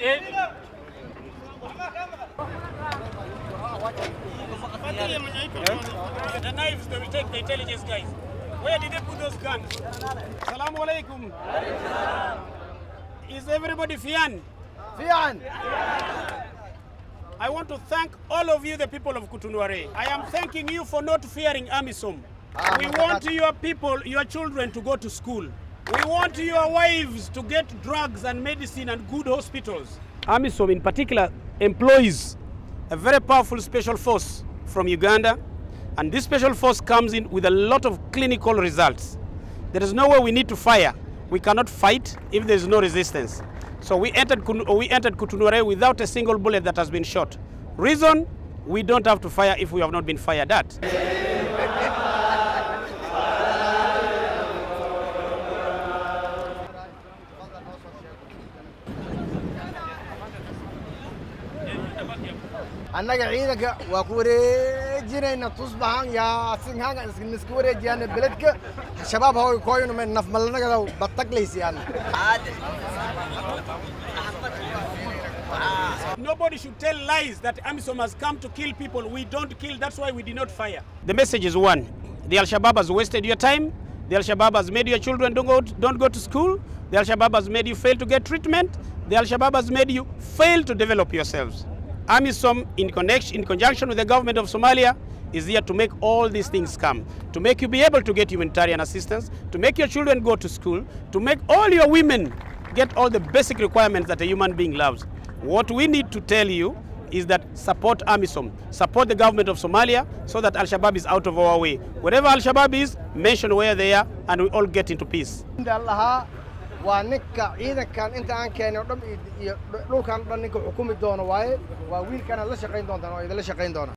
The knives they will take the intelligence guys. Where did they put those guns? Assalamu alaikum. Is everybody fiyan? Fiyan. I want to thank all of you, the people of Kurtunwarey. I am thanking you for not fearing AMISOM. We want your people, your children to go to school. We want your wives to get drugs and medicine and good hospitals. AMISOM in particular employs a very powerful special force from Uganda, and this special force comes in with a lot of clinical results. There is no way we need to fire. We cannot fight if there is no resistance. So we entered Kurtunwarey without a single bullet that has been shot. Reason, we don't have to fire if we have not been fired at. annaga ciidanka waa ku wareejinayna tusbahan yaa sinhaga isku wareejiyaan beledka shabaab hooy kooyno men naf malnaga bataqleysiyaan. Nobody should tell lies that AMISOM has come to kill people. We don't kill, that's why we did not fire. The message is one: the Al-Shabaab has wasted your time. The Al-Shabaab has made your children don't go to school. The Al-Shabaab has made you fail to get treatment. The Al-Shabaab has made you fail to develop yourselves. AMISOM, in conjunction with the government of Somalia, is here to make all these things come, to make you be able to get humanitarian assistance, to make your children go to school, to make all your women get all the basic requirements that a human being loves. What we need to tell you is that support AMISOM, support the government of Somalia so that Al-Shabaab is out of our way. Wherever Al-Shabaab is, mention where they are and we all get into peace. waa ninka ciidankan inta aan keenay dhulkan dhan ninka xukumi doono waaye waa wiilkana la shaqayn doontaan oo idin la shaqayn doona.